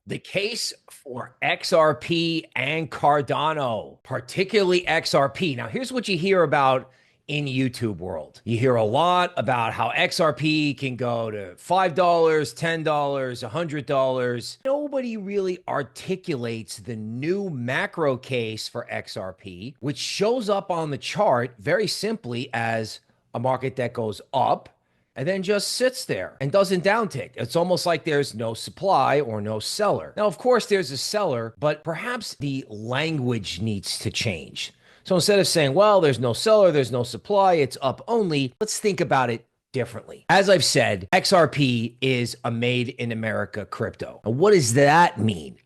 The case for XRP and Cardano, particularly XRP. Now, here's what you hear about in YouTube world. You hear a lot about how XRP can go to $5, $10, $100. Nobody really articulates the new macro case for XRP, which shows up on the chart very simply as a market that goes up and then just sits there and doesn't downtick. It's almost like there's no supply or no seller. Now, of course, there's a seller, but perhaps the language needs to change. So instead of saying, well, there's no seller, there's no supply, it's up only, let's think about it differently. As I've said, XRP is a made in America crypto. And what does that mean?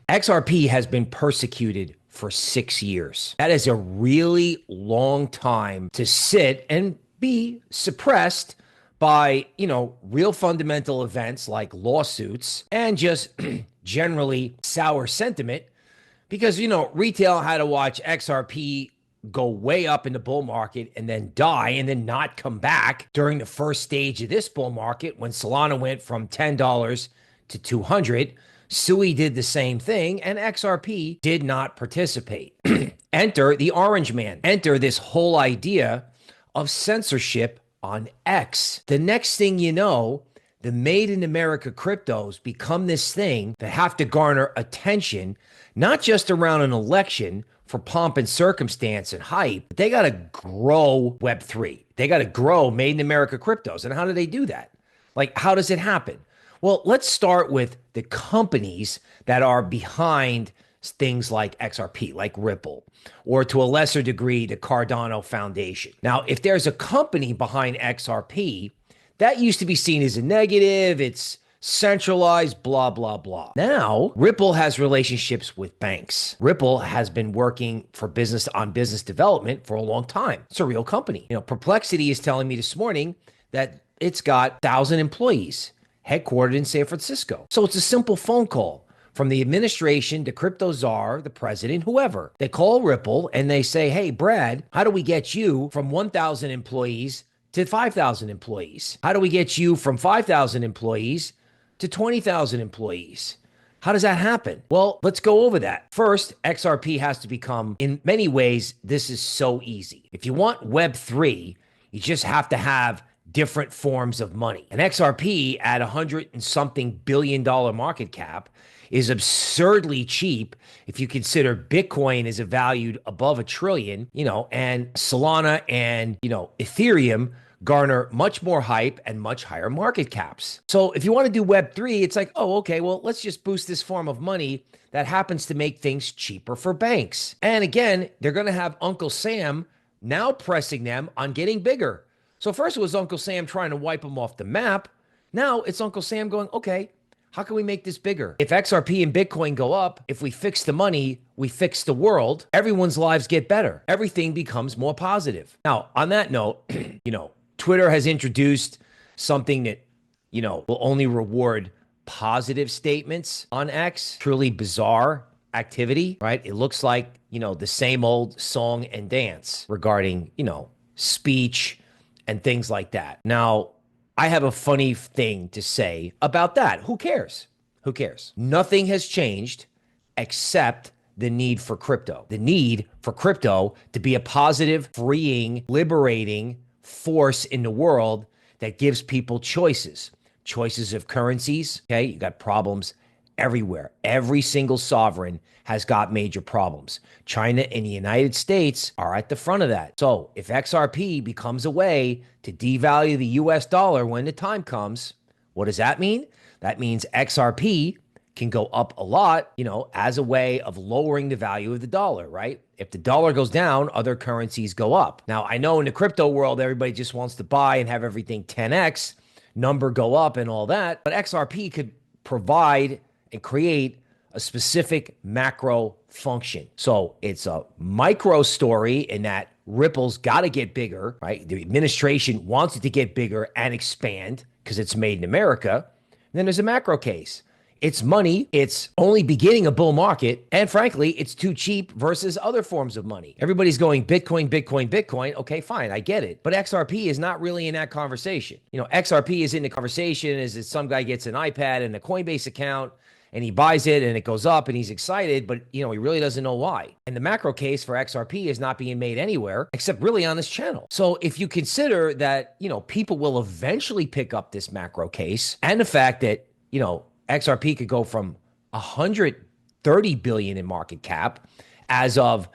XRP has been persecuted for 6 years. That is a really long time to sit and be suppressed by, real fundamental events like lawsuits and just generally sour sentiment because, retail had to watch XRP go way up in the bull market and then die and then not come back during the first stage of this bull market when Solana went from $10 to 200. Sui did the same thing and XRP did not participate. Enter the orange man. Enter this whole idea of censorship on X. The next thing you know, the made in America cryptos become this thing that have to garner attention, not just around an election for pomp and circumstance and hype, but they got to grow Web3. They got to grow made in America cryptos. And how do they do that? Like, how does it happen? Well, let's start with the companies that are behind things like XRP, like Ripple, or to a lesser degree, the Cardano Foundation. Now, if there's a company behind XRP, that used to be seen as a negative, it's centralized, blah, blah, blah. Now, Ripple has relationships with banks. Ripple has been working for business development for a long time. It's a real company. Perplexity is telling me this morning that it's got 1,000 employees headquartered in San Francisco. So it's a simple phone call from the administration, the crypto czar, the president, whoever. They call Ripple and they say, hey, Brad, how do we get you from 1,000 employees to 5,000 employees? How do we get you from 5,000 employees to 20,000 employees? How does that happen? Well, let's go over that. First, XRP has to become, in many ways, this is so easy. If you want Web3, you just have to have different forms of money. And XRP at $100 and something billion market cap is absurdly cheap if you consider Bitcoin is valued above $1 trillion, and Solana and, Ethereum garner much more hype and much higher market caps. So if you want to do Web3, it's like, oh, okay, well, let's just boost this form of money that happens to make things cheaper for banks. And again, they're going to have Uncle Sam now pressing them on getting bigger. So first it was Uncle Sam trying to wipe them off the map. Now it's Uncle Sam going, okay, how can we make this bigger? If XRP and Bitcoin go up, if we fix the money, we fix the world, everyone's lives get better. Everything becomes more positive. Now, on that note, Twitter has introduced something that, will only reward positive statements on X. Truly bizarre activity, right? It looks like, the same old song and dance regarding, speech and things like that. Now, I have a funny thing to say about that. Who cares? Who cares? Nothing has changed except the need for crypto. The need for crypto to be a positive, freeing, liberating force in the world that gives people choices. Choices of currencies, okay? You got problems everywhere. Every single sovereign has got major problems. China and the United States are at the front of that. So if XRP becomes a way to devalue the US dollar when the time comes, what does that mean? That means XRP can go up a lot, as a way of lowering the value of the dollar, right? If the dollar goes down, other currencies go up. Now, I know in the crypto world, everybody just wants to buy and have everything 10x, number go up and all that, but XRP could provide and create a specific macro function. So it's a micro story in that Ripple's got to get bigger, right? The administration wants it to get bigger and expand because it's made in America. And then there's a macro case. It's money. It's only beginning a bull market. And frankly, it's too cheap versus other forms of money. Everybody's going Bitcoin, Bitcoin, Bitcoin. Okay, fine. I get it. But XRP is not really in that conversation. XRP is in the conversation as if some guy gets an iPad and a Coinbase account and he buys it and it goes up and he's excited, but he really doesn't know why. And the macro case for XRP is not being made anywhere except really on this channel. So if you consider that, people will eventually pick up this macro case and the fact that, XRP could go from 130 billion in market cap as of,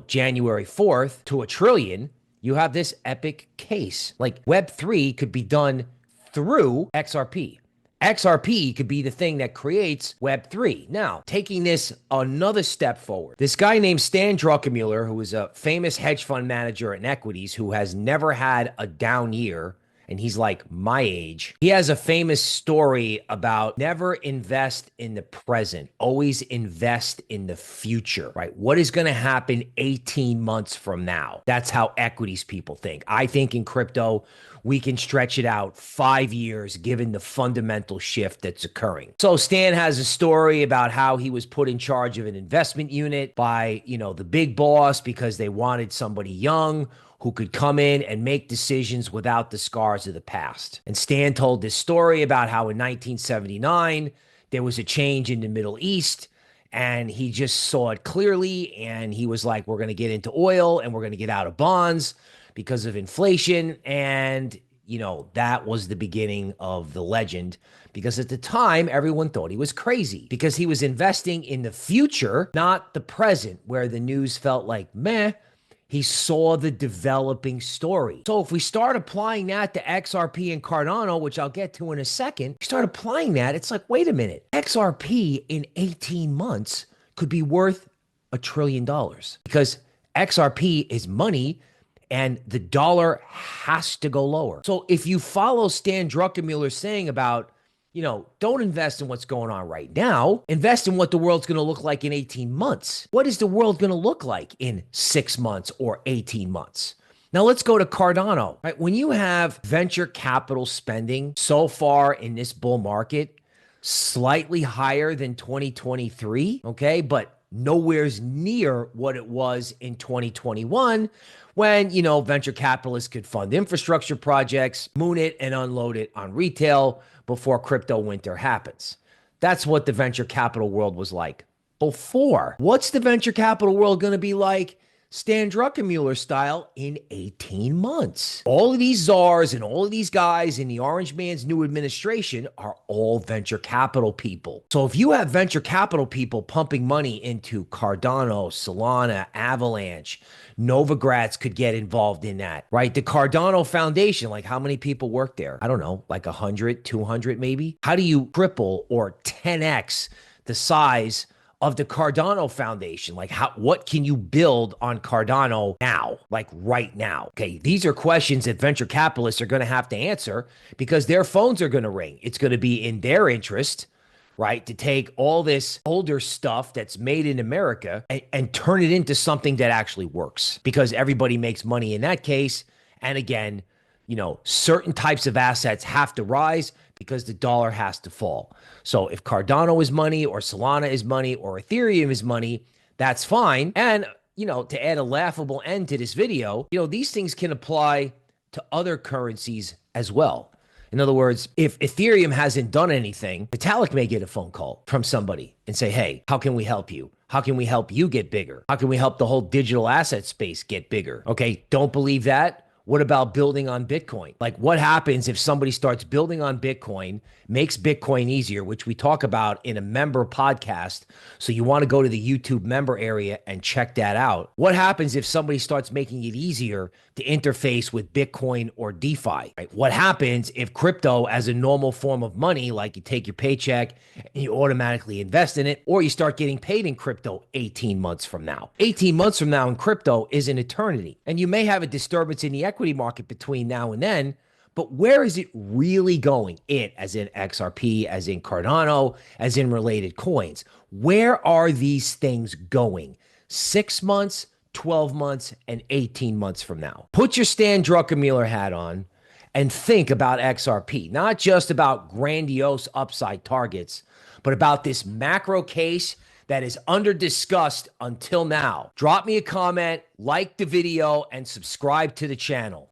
January 4th to $1 trillion, you have this epic case. Like Web3 could be done through XRP. XRP could be the thing that creates Web3. Now, taking this another step forward, this guy named Stan Druckenmiller, who is a famous hedge fund manager in equities who has never had a down year, and he's like my age. He has a famous story about never invest in the present, always invest in the future, right? What is going to happen 18 months from now? That's how equities people think. I think in crypto, we can stretch it out 5 years given the fundamental shift that's occurring. So Stan has a story about how he was put in charge of an investment unit by, the big boss because they wanted somebody young who could come in and make decisions without the scars of the past. And Stan told this story about how in 1979, there was a change in the Middle East and he just saw it clearly. And he was like, we're going to get into oil and we're going to get out of bonds because of inflation. And, that was the beginning of the legend, because at the time, everyone thought he was crazy because he was investing in the future, not the present, where the news felt like meh. He saw the developing story. So if we start applying that to XRP and Cardano, which I'll get to in a second, we start applying that, it's like, wait a minute, XRP in 18 months could be worth $1 trillion because XRP is money and the dollar has to go lower. So if you follow Stan Druckenmiller saying about, don't invest in what's going on right now. Invest in what the world's going to look like in 18 months. What is the world going to look like in 6 months or 18 months? Now let's go to Cardano. Right? When you have venture capital spending so far in this bull market, slightly higher than 2023, okay, but nowhere near what it was in 2021 when, venture capitalists could fund infrastructure projects, moon it and unload it on retail before crypto winter happens. That's what the venture capital world was like before. What's the venture capital world going to be like, Stan Druckenmiller style, in 18 months? All of these czars and all of these guys in the Orange Man's new administration are all venture capital people. So if you have venture capital people pumping money into Cardano, Solana, Avalanche, Novogratz could get involved in that, right? The Cardano Foundation, like how many people work there? I don't know, like 100, 200 maybe? How do you triple or 10x the size of the Cardano Foundation? Like what can you build on Cardano now, like right now? Okay, these are questions that venture capitalists are going to have to answer because their phones are going to ring. It's going to be in their interest, right, to take all this older stuff that's made in America and turn it into something that actually works, because everybody makes money in that case. And again, certain types of assets have to rise because the dollar has to fall. So if Cardano is money or Solana is money or Ethereum is money, that's fine. And, to add a laughable end to this video, these things can apply to other currencies as well. In other words, if Ethereum hasn't done anything, Vitalik may get a phone call from somebody and say, hey, how can we help you? How can we help you get bigger? How can we help the whole digital asset space get bigger? Okay, don't believe that? What about building on Bitcoin? Like what happens if somebody starts building on Bitcoin, makes Bitcoin easier, which we talk about in a member podcast. So you want to go to the YouTube member area and check that out. What happens if somebody starts making it easier to interface with Bitcoin or DeFi? Right? What happens if crypto as a normal form of money, like you take your paycheck and you automatically invest in it, or you start getting paid in crypto 18 months from now? 18 months from now in crypto is an eternity. And you may have a disturbance in the equity market between now and then, but where is it really going? It, as in XRP, as in Cardano, as in related coins. Where are these things going 6 months, 12 months, and 18 months from now? Put your Stan Druckenmiller hat on and think about XRP, not just about grandiose upside targets, but about this macro case that is under discussed until now. Drop me a comment, like the video, and subscribe to the channel.